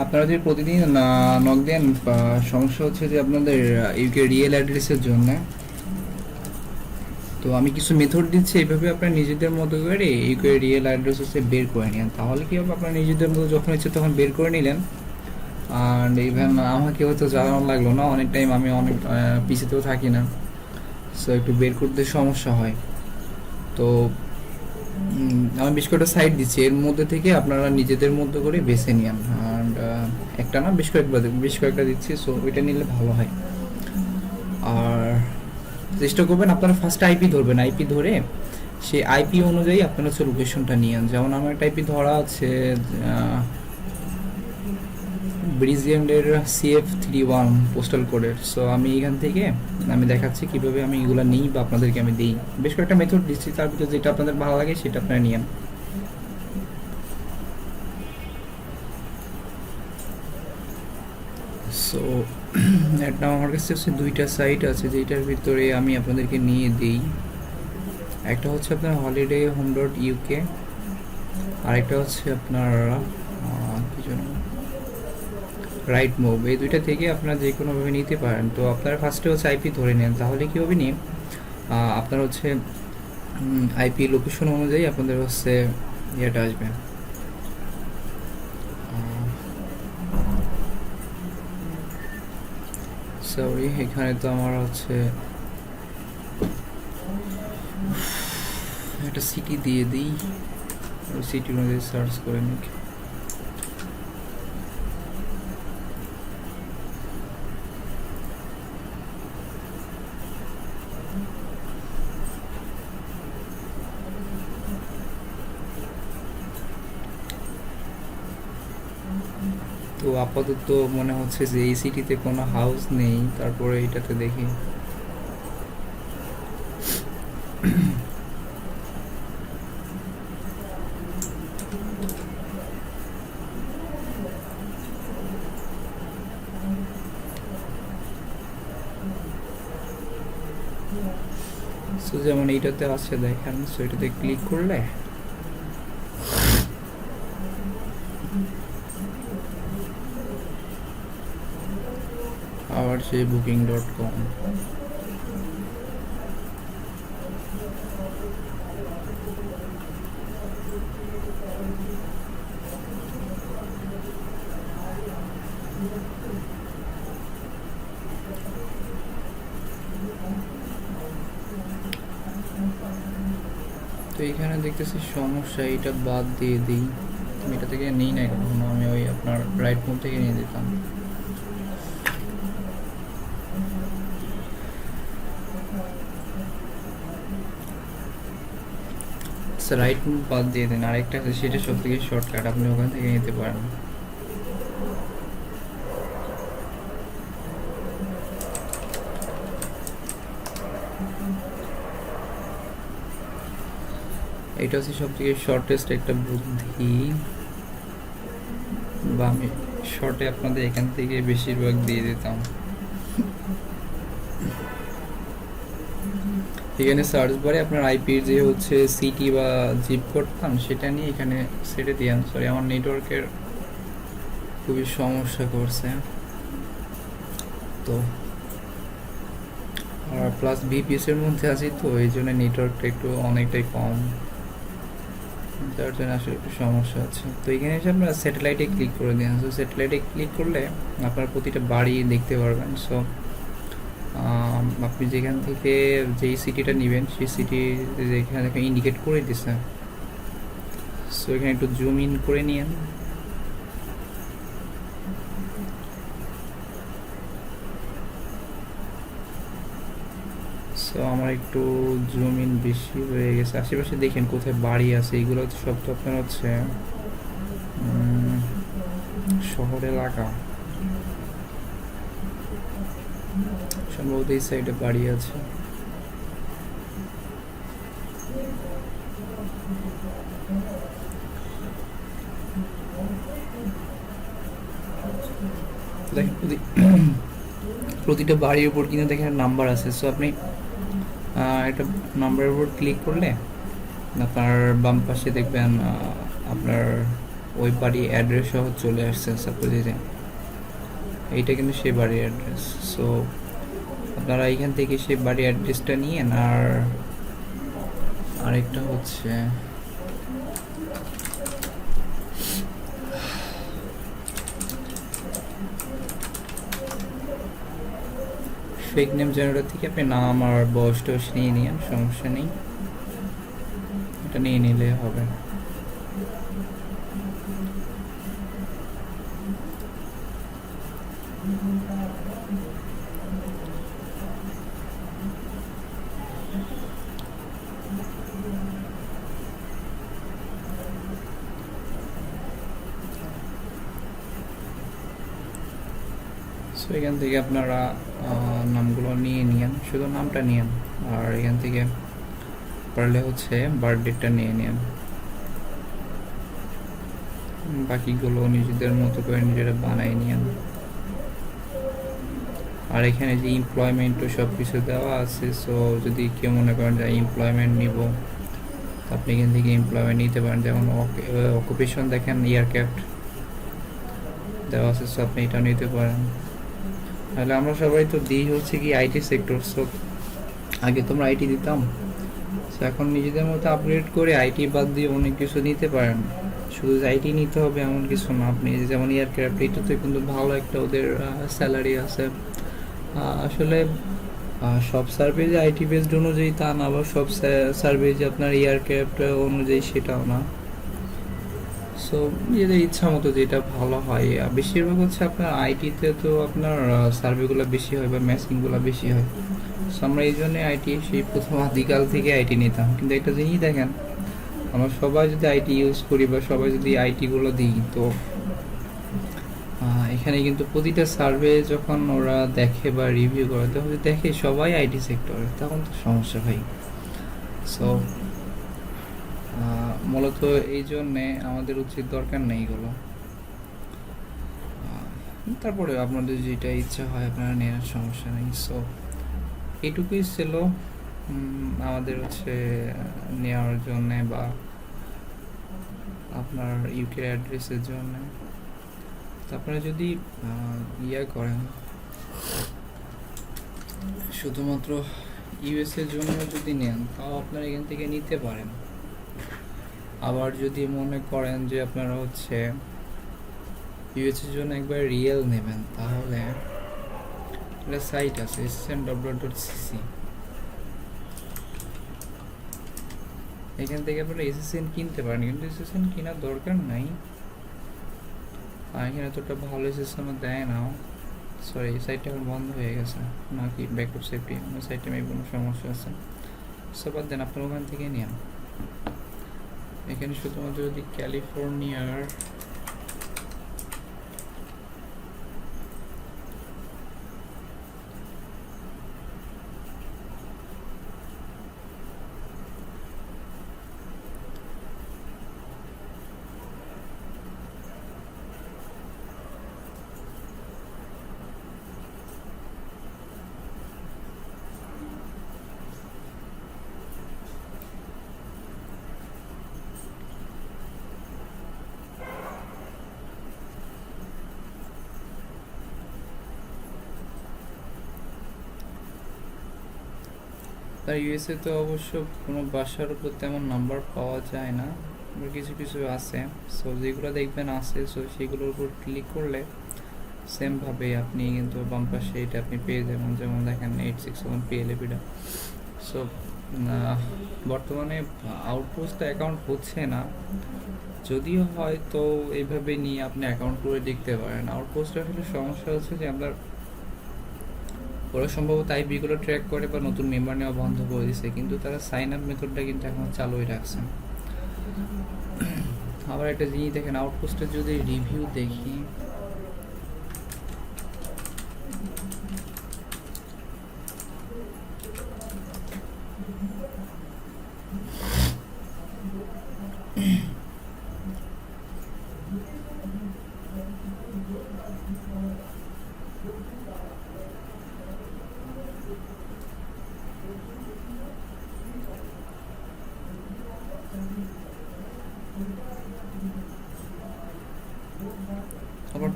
আপনারা যদি প্রতিদিন নক দেন, সমস্যা হচ্ছে যে আপনাদের ইউকে রিয়েল অ্যাড্রেসের জন্য। তো আমি কিছু মেথড দিচ্ছি, এইভাবে আপনার নিজেদের মতো করে ইউকে রিয়েল অ্যাড্রেস হচ্ছে বের করে নেন। তাহলে কি হবে, আপনার নিজেদের মতো যখন ইচ্ছে তখন বের করে নিলেন। আর ইভেন আমাকে হয়তো জানানো লাগলো না, অনেক টাইম আমি অনেক পিছিয়েতেও থাকি না, সো একটু বের করতে সমস্যা হয়। তো আমি বেশ কয়েকটা সাইট দিচ্ছি, এর মধ্যে থেকে আপনারা নিজেদের মধ্যে করে বেছে নিন। অ্যান্ড একটা না, বেশ কয়েকটা দিচ্ছি, সো ওইটা নিলে ভালো হয়। আর চেষ্টা করবেন আপনারা ফার্স্ট আইপি ধরবেন, আইপি ধরে সেই আইপি অনুযায়ী আপনারা হচ্ছে লোকেশনটা নিয়েন। যেমন আমার একটা আইপি ধরা আছে ব্রিজিয়ান্ডের CF31 পোস্টাল কোডের। সো আমি এখান থেকে আমি দেখাচ্ছি কিভাবে আমি এগুলো নিই বা আপনাদেরকে আমি দিই। বেশ কয়েকটা মেথড দিচ্ছি, তার ভিতরে যেটা আপনাদের ভালো লাগে সেটা আপনারা নিয়েন। সো একটা আমার কাছে হচ্ছে দুইটা সাইট আছে যেটার ভিতরে আমি আপনাদেরকে নিয়ে দিই। একটা হচ্ছে আপনার holiday.home.uk, আরেকটা হচ্ছে আপনার কি জন্য রাইট মুভ। এই দুইটা থেকে আপনারা যে কোনোভাবে নিতে পারেন। তো আপনারা ফার্স্টে হচ্ছে আইপি ধরে নেন, তাহলে কী হবে নি, আপনার হচ্ছে আইপি লোকেশন অনুযায়ী আপনাদের হচ্ছে ইয়েটা আসবে। সরি, এখানে তো আমার হচ্ছে একটা সিটি দিয়ে দিই, সিটি অনুযায়ী সার্চ করে নিই। তো আপাতত মনে হচ্ছে যে এই সিটিতে কোনো হাউস নেই, তারপরে এইটাতে দেখি। সো যেমন এইটাতে আছে দেখেন, সো এটাতে ক্লিক করলে আবার সেই booking.com। তো এখানে দেখতেছি সমস্যা, এটা বাদ দিয়ে দিই। আমি এটা থেকে নিই না কখনো, আমি ওই আপনার রাইট মুভ থেকে নিয়ে দিতাম। রাইট মুভ বাদ দিয়ে দিন, আরেকটা আছে সেটা সব থেকে শর্টকাট, আপনি ওখান থেকে নিতে পারেন। এটা হচ্ছে সব থেকে শর্টেস্ট একটা বুদ্ধি, বা আমি শর্টে আপনাদের এখান থেকে বেশিরভাগ দিয়ে দিতাম। এখানে সার্চ বারে আপনার আইপির যে হচ্ছে সিটি বা জিপ কোড পান, সেটা নিয়ে এখানে সেটে দিয়ান। সরি, আমার নেটওয়ার্কের খুবই সমস্যা করছে। তো আর প্লাস ভিপিএস এর মধ্যে আছি, তো এই জন্য নেটওয়ার্কটা একটু অনেকটাই কম, যার জন্য আসলে একটু সমস্যা আছে। তো এখানে এসে আপনারা স্যাটেলাইটে ক্লিক করে দিন। সো স্যাটেলাইটে ক্লিক করলে আপনারা প্রতিটা বাড়ি দেখতে পারবেন। সো আপনি যেখান থেকে যেই সিটিটা নেবেন সেই সিটি যেখানে ইন্ডিকেট করে দিচ্ছে, সো এখানে একটু জুম ইন করে নিন। সো আমার একটু জুম ইন বেশি হয়ে গেছে। আশেপাশে দেখেন কোথায় বাড়ি আছে, এগুলো হচ্ছে সব তো আপনার হচ্ছে শহর এলাকা, সম্ভবত এই সাইডে বাড়ি আছে। দেখেন প্রতিটা বাড়ির উপর কিন্তু দেখেন নাম্বার আছে। সো আপনি একটা নাম্বারের উপর ক্লিক করলে আপনার বাম পাশে দেখবেন আপনার ওই বাড়ি অ্যাড্রেস সহ চলে আসছে। সাপোজ এই যে এইটা কিন্তু সেই বাড়ির অ্যাড্রেস। সো আপনারা এখান থেকে সেই বাড়ির অ্যাড্রেসটা নিয়েন। আর আরেকটা হচ্ছে ফেক নেম জেনারেটর থেকে আপনি নাম আর বয়স টয়স নিয়ে নিন, সমস্যা নেই, এটা নিয়ে নিলে হবে। সো এখান থেকে আপনারা নামগুলো নিয়ে নিন, শুধু নামটা নিন। আর এখান থেকে পারলে হচ্ছে বার্থডেটা নিয়ে নিন, বাকিগুলো নিজেদের মতো করে নিজেরা বানাই নিন। আর এখানে যে এমপ্লয়মেন্টও সব কিছু দেওয়া আছে। সো যদি কেউ মনে করেন যে এমপ্লয়মেন্ট নিব, আপনি এখান থেকে এমপ্লয়মেন্ট নিতে পারেন। যেমন অকুপেশন দেখেন এয়ারক্রাফট দেওয়া আছে, সো আপনি এটা নিতে পারেন। তাহলে আমরা সবাই তো দিই হচ্ছে কি আইটি সেক্টর। সো আগে তোমরা আইটি দিতাম, সো এখন নিজেদের মতো আপগ্রেড করে আইটি বাদ দিয়ে অনেক কিছু নিতে পারেন। শুধু যে আইটি নিতে হবে এমন কিছু না। আপনি যেমন এয়ারক্রাফট, এটাতে কিন্তু ভালো একটা ওদের স্যালারি আছে। আসলে সব সার্ভিস আইটি বেসড অনুযায়ী তা না, আবার সব সার্ভিস যে আপনার এয়ারক্রাফট অনুযায়ী সেটাও না। সো নিজেদের ইচ্ছা মতো যেটা ভালো হয়। বেশিরভাগ হচ্ছে আপনার আইটিতে তো আপনার সার্ভেগুলো বেশি হয় বা ম্যাচিংগুলো বেশি হয়। সো আমরা এই জন্যে আইটি সেই প্রথম আদিকাল থেকে আইটি নিতাম। কিন্তু একটা জিনিস দেখেন, আমরা সবাই যদি আইটি ইউজ করি বা সবাই যদি আইটিগুলো দিই, তো এখানে কিন্তু প্রতিটা সার্ভে যখন ওরা দেখে বা রিভিউ করে, তখন দেখে সবাই আইটি সেক্টরে, তখন তো সমস্যা ভাই। সো মূলত এই জন্যে আমাদের উচিত দরকার নেই এগুলো। তারপরে আপনাদের যেটা ইচ্ছা হয় আপনারা নেওয়ার, সমস্যা নেই। সো এইটুকুই ছিল আমাদের হচ্ছে নেওয়ার জন্যে বা আপনার ইউকের অ্যাড্রেসের জন্য। আপনারা যদি ইয়ে করেন শুধুমাত্র ইউএসের জন্য যদি নেন, তাও আপনারা এখান থেকে নিতে পারেন। আবার যদি মনে করেন যে আপনারা হচ্ছে ইউএসের জন্য একবার রিয়েল নেবেন, তাহলে একটা সাইট আছে ssn.cc, এখান থেকে আপনারা এসএসএন কিনতে পারেন। কিন্তু এসএসএন কেনার দরকার নাই, এখানে এতটা ভালো এসএসএনও দেয় না। সরি, সাইটটা এখন বন্ধ হয়ে গেছে নাকি ব্যাকআপ সেফটি, সাইটে মেবি কোনো সমস্যা আছে। সব বাদ দেন, আপনার ওখান থেকে নিন। এখানে শুধুমাত্র যদি ক্যালিফোর্নিয়ার তার ইউএসএ তো অবশ্য কোনো বাসার উপর তেমন নাম্বার পাওয়া যায় না, কিছু কিছু আছে। সো যেগুলো দেখবেন আছে, সো সেগুলোর উপর ক্লিক করলে সেমভাবে আপনি কিন্তু বাম পাশে এটা আপনি পেয়ে যাবেন। যেমন দেখেন 861 PLAPটা। সো বর্তমানে আউটপোস্ট অ্যাকাউন্ট হচ্ছে না, যদিও হয়তো এইভাবে নিয়ে আপনি অ্যাকাউন্ট করে দেখতে পারেন। আউটপোস্টে আসলে সমস্যা হচ্ছে যে আপনার ওরা সম্ভবত আইপিগুলো ট্র্যাক করে বা নতুন মেম্বার নেওয়া বন্ধ করে দিচ্ছে, কিন্তু তারা সাইন আপ মেথডটা কিন্তু এখন চালুই রাখছে। আবার একটা জিনিস দেখেন, আউটপোস্টের যদি রিভিউ দেখি,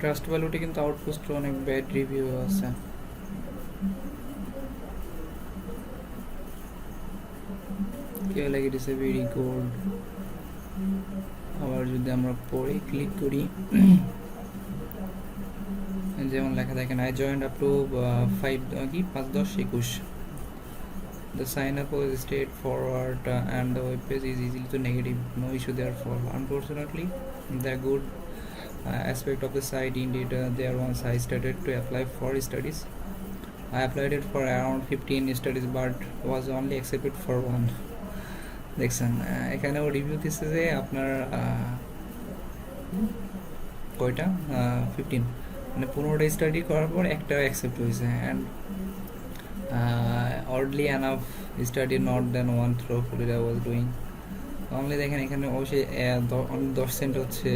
ট্রাস্ট ভ্যালুতে কিন্তু আউটপোস্ট অনেক ব্যাড রিভিউ আছে। কেউ লাগে ইট ইস এ ভেরি গুড। আবার যদি আমরা পরে ক্লিক করি, যেমন লেখা দেখেন, I joint up to 5-10-21। The sign up was straightforward and the web page is easily to negative, no issue therefore. Unfortunately, the good aspect of the site indeed there once I started to apply for studies. I applied it for around 15 studies but was only accepted for one. দেখছেন এখানেও review দিচ্ছে যে আপনার কয়টা 15, মানে 15টা study করার পর একটা অ্যাকসেপ্ট হয়েছে। And oddly enough study not than one through I was doing only। দেখেন এখানে অবশ্যই 10 সেন্ট হচ্ছে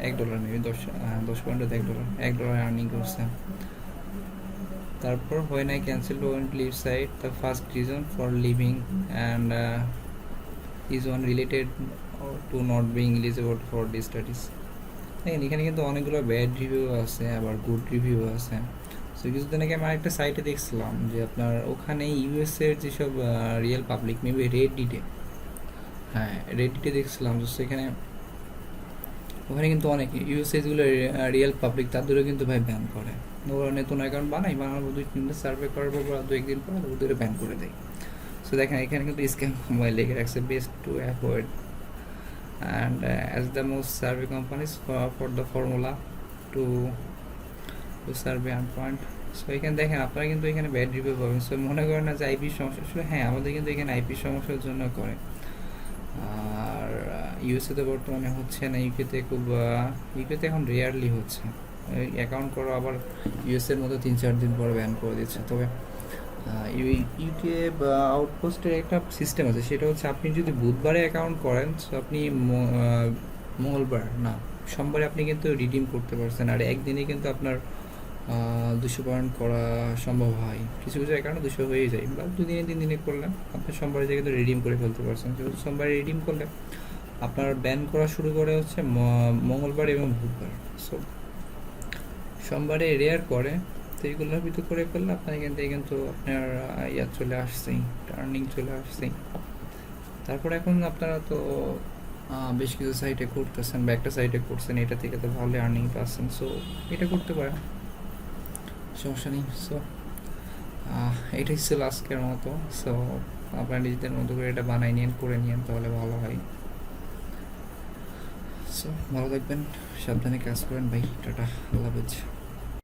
$1 মেবি 10 পয়েন্ট $1 আর্নিং করছে। তারপর when I cancelled won't leave site, the first reason for leaving and is one related to not being eligible for the studies। দেখেন এখানে কিন্তু অনেকগুলো ব্যাড রিভিউ আছে, আবার গুড রিভিউ আছে। সো কিছুদিন আগে আমি আরেকটা সাইটে দেখছিলাম যে আপনার ওখানে ইউএসএর যেসব রিয়েল পাবলিক, মেবি রেডিটে, হ্যাঁ রেডিটে দেখছিলাম, তো সেখানে ওখানে কিন্তু অনেক ইউএসএ যেগুলো রিয়েল পাবলিক তাদেরও কিন্তু ভাই ব্যান করে। ওরা নতুন অ্যাকাউন্ট বানানোর 2-3 সার্ভে করার পর 2-1 দিন পর ওদের ব্যান করে দেয়। সো দেখেন এখানে কিন্তু স্ক্যাম মোবাইল লেগে রাখছে, best to avoid and as the most survey companies for the formula to survey and point. So এখানে দেখেন আপনারা কিন্তু এখানে ব্যাড রিভিউ পাবেন। সো মনে করেন না যে আইপি সমস্যা, আসলে হ্যাঁ আমাদের কিন্তু এখানে আইপি সমস্যার জন্য করে। আর ইউএসএতে বর্তমানে হচ্ছে না, ইউকেতে ইউকেতে এখন রেয়ারলি হচ্ছে অ্যাকাউন্ট করো, আবার ইউএসএর মতো 3-4 দিন পর ব্যান করে দিচ্ছে। তবে ইউকে বা আউটপোস্টের একটা সিস্টেম আছে, সেটা হচ্ছে আপনি যদি বুধবারে অ্যাকাউন্ট করেন, সো আপনি মঙ্গলবার না সোমবারে আপনি কিন্তু রিডিম করতে পারছেন। আর একদিনে কিন্তু আপনার 200 পয়েন্ট করা সম্ভব হয়, কিছু কিছু অ্যাকাউন্টে 200 হয়ে যায়, বা 2 দিনে 3 দিনে করলে আপনি সোমবারে কিন্তু রিডিম করে ফেলতে পারছেন। যেহেতু সোমবারে রিডিম করলে আপনার ব্যান করা শুরু করে হচ্ছে মঙ্গলবার এবং বুধবার। সো সোমবারে রেয়ার করে, তো এইগুলোর ভিতর করে ফেললে আপনার এখান থেকে কিন্তু আপনার চলে আসছেই, টার্নিং চলে আসছেই। তারপর এখন আপনারা তো বেশ কিছু সাইটে করতেছেন বা একটা সাইটে করছেন, এটা থেকে তো ভালো আর্নিং পাচ্ছেন। সো এটা করতে পারেন, সমস্যা নেই। সো এটাই ছিল আজকের মতো। সো আপনারা নিজেদের মতো করে এটা বানাই নিন, করে নিন, তাহলে ভালো হয়। সো ভালো থাকবেন, সাবধানে কাজ করেন ভাই, টাটা, আল্লাহ হাফেজ।